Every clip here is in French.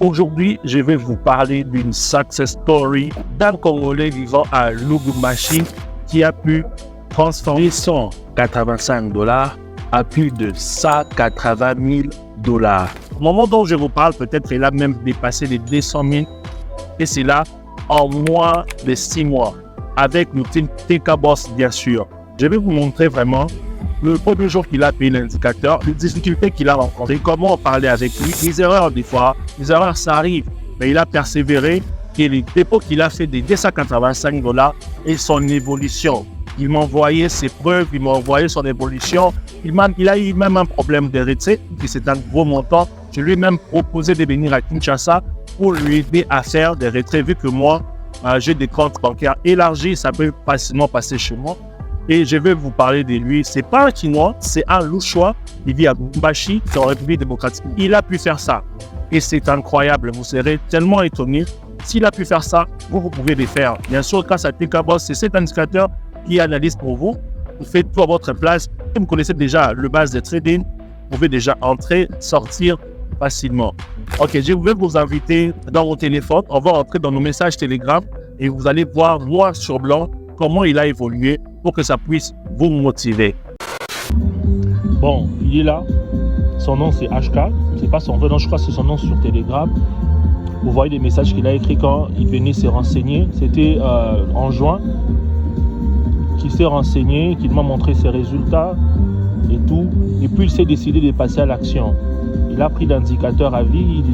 Aujourd'hui, je vais vous parler d'une success story d'un Congolais vivant à Lubumbashi qui a pu transformer son $85 à plus de $180 000. Au moment dont je vous parle, peut-être il a même dépassé les 200 000 et c'est là en moins de 6 mois avec l'outil TK Boss bien sûr. Je vais vous montrer vraiment le premier jour qu'il a payé l'indicateur, les difficultés qu'il a rencontrées, comment parler avec lui, les erreurs des fois, les erreurs ça arrive, mais il a persévéré et les dépôts qu'il a fait des $285 et son évolution. Il m'a envoyé ses preuves, il m'a envoyé son évolution. Il a eu même un problème de retrait, qui c'est un gros montant. Je lui ai même proposé de venir à Kinshasa pour lui aider à faire des retraits, vu que moi, j'ai des comptes bancaires élargis, ça peut facilement passer chez moi. Et je vais vous parler de lui. C'est pas un Chinois, c'est un Louchois. Il vit à Lubumbashi, c'est en République démocratique. Il a pu faire ça. Et c'est incroyable. Vous serez tellement étonnés. S'il a pu faire ça, vous pouvez le faire. Bien sûr, grâce à TK Boss, c'est cet indicateur qui analyse pour vous. Vous faites tout à votre place. Et vous connaissez déjà le base de trading. Vous pouvez déjà entrer, sortir facilement. Ok, je vais vous inviter dans vos téléphones. On va entrer dans nos messages Telegram et vous allez voir noir sur blanc comment il a évolué pour que ça puisse vous motiver. Bon, il est là. Son nom c'est HK. C'est pas son vrai nom, je crois que c'est son nom sur Telegram. Vous voyez des messages qu'il a écrits quand il venait se renseigner. C'était en juin qu'il s'est renseigné, qu'il m'a montré ses résultats et tout. Et puis il s'est décidé de passer à l'action. Il a pris l'indicateur à vie.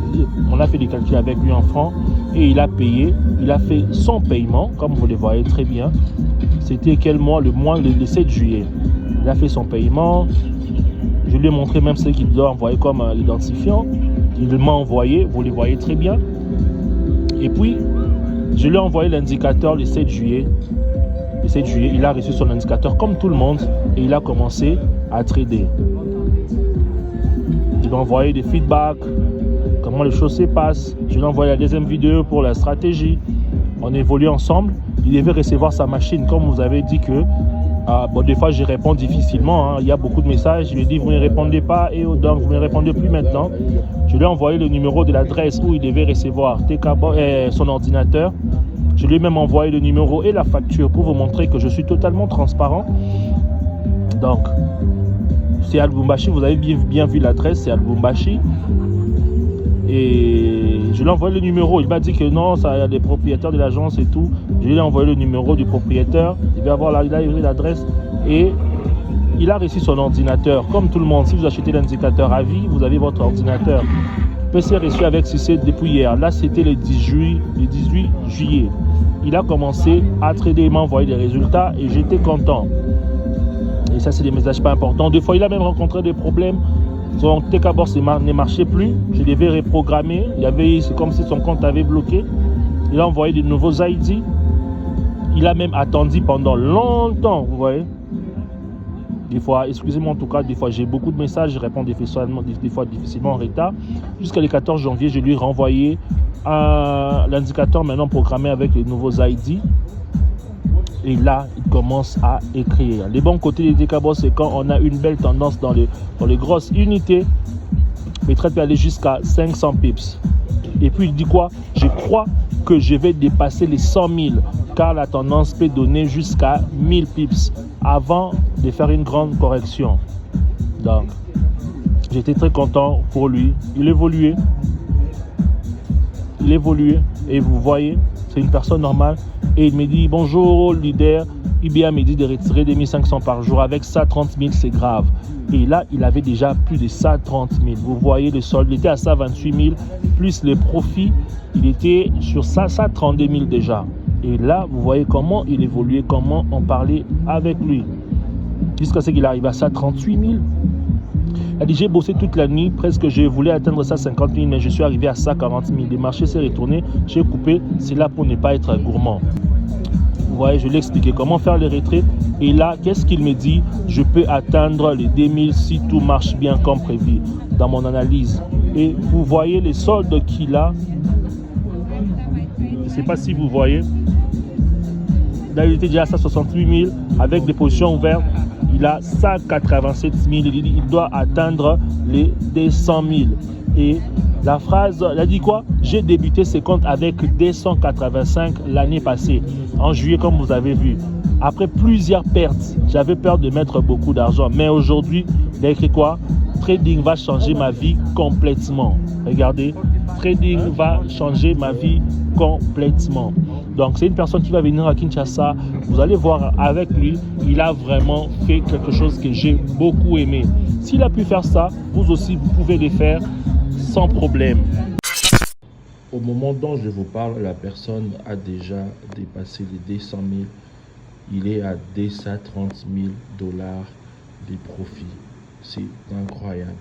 On a fait des calculs avec lui en francs et il a payé. Il a fait son paiement, comme vous le voyez très bien. C'était quel mois? Le 7 juillet. Il a fait son paiement. Je lui ai montré même ce qu'il doit envoyer comme identifiant. Il m'a envoyé, vous le voyez très bien. Et puis, je lui ai envoyé l'indicateur le 7 juillet. Le 7 juillet, il a reçu son indicateur comme tout le monde et il a commencé à trader. Je lui ai envoyé des feedbacks, comment les choses se passent. Je lui ai envoyé la deuxième vidéo pour la stratégie. On évolue ensemble. Il devait recevoir sa machine, comme vous avez dit que des fois je réponds difficilement. Il y a beaucoup de messages. Je lui ai dit vous ne répondez pas et donc vous ne répondez plus maintenant. Je lui ai envoyé le numéro de l'adresse où il devait recevoir son ordinateur. Je lui ai même envoyé le numéro et la facture pour vous montrer que je suis totalement transparent. Donc, c'est à Lubumbashi. Vous avez bien vu l'adresse, c'est à Lubumbashi. Et je lui ai envoyé le numéro. Il m'a dit que non, ça y a des propriétaires de l'agence et tout. Je lui ai envoyé le numéro du propriétaire. Il a eu l'adresse et il a reçu son ordinateur. Comme tout le monde, si vous achetez l'indicateur à vie, vous avez votre ordinateur. PC reçu avec succès depuis hier. Là, c'était le 18 juillet. Il a commencé à trader, il m'a envoyé des résultats et j'étais content. Et ça, c'est des messages pas importants. Des fois, il a même rencontré des problèmes. Son TK Boss ne marchait plus. Je devais reprogrammer. C'est comme si son compte avait bloqué. Il a envoyé de nouveaux ID. Il a même attendu pendant longtemps, vous voyez. Des fois, excusez-moi en tout cas, des fois j'ai beaucoup de messages, je réponds des fois difficilement en retard. Jusqu'à le 14 janvier, je lui ai renvoyé l'indicateur maintenant programmé avec les nouveaux ID. Et là, il commence à écrire. Les bons côtés des TK Boss, c'est quand on a une belle tendance dans les grosses unités. Le trade peut aller jusqu'à 500 pips. Et puis il dit quoi? Je crois que je vais dépasser les 100 000 car la tendance peut donner jusqu'à 1000 pips avant de faire une grande correction. Donc, j'étais très content pour lui. Il évoluait. Et vous voyez, c'est une personne normale. Et il me dit, bonjour leader, IBA me dit de retirer 2500 par jour. Avec ça, 30 000, c'est grave. Et là, il avait déjà plus de ça, 30 000. Vous voyez le solde, il était à ça, 28 000. Plus les profits, il était sur ça, 32 000 déjà. Et là, vous voyez comment il évoluait, comment on parlait avec lui. Jusqu'à ce qu'il arrive à ça, 38 000. Il a dit, j'ai bossé toute la nuit, presque je voulais atteindre ça 50 000, mais je suis arrivé à ça 40 000. Le marché s'est retourné, j'ai coupé, c'est là pour ne pas être gourmand. Vous voyez, je l'ai expliqué comment faire les retraits. Et là, qu'est-ce qu'il me dit? Je peux atteindre les 2000 si tout marche bien comme prévu dans mon analyse. Et vous voyez les soldes qu'il a. Je ne sais pas si vous voyez. Là, il était déjà à 168 000 avec des positions ouvertes. Il a 187 000. Il doit atteindre les 200 000. Et la phrase, elle a dit quoi? J'ai débuté ce compte avec 285 l'année passée, en juillet comme vous avez vu. Après plusieurs pertes, j'avais peur de mettre beaucoup d'argent. Mais aujourd'hui, il a écrit quoi? Trading va changer ma vie complètement. Regardez, trading va changer ma vie complètement. Donc c'est une personne qui va venir à Kinshasa. Vous allez voir avec lui, il a vraiment fait quelque chose que j'ai beaucoup aimé. S'il a pu faire ça, vous aussi, vous pouvez le faire sans problème. Au moment dont je vous parle, la personne a déjà dépassé les 200 000. Il est à 230 000 $ de profit. C'est incroyable.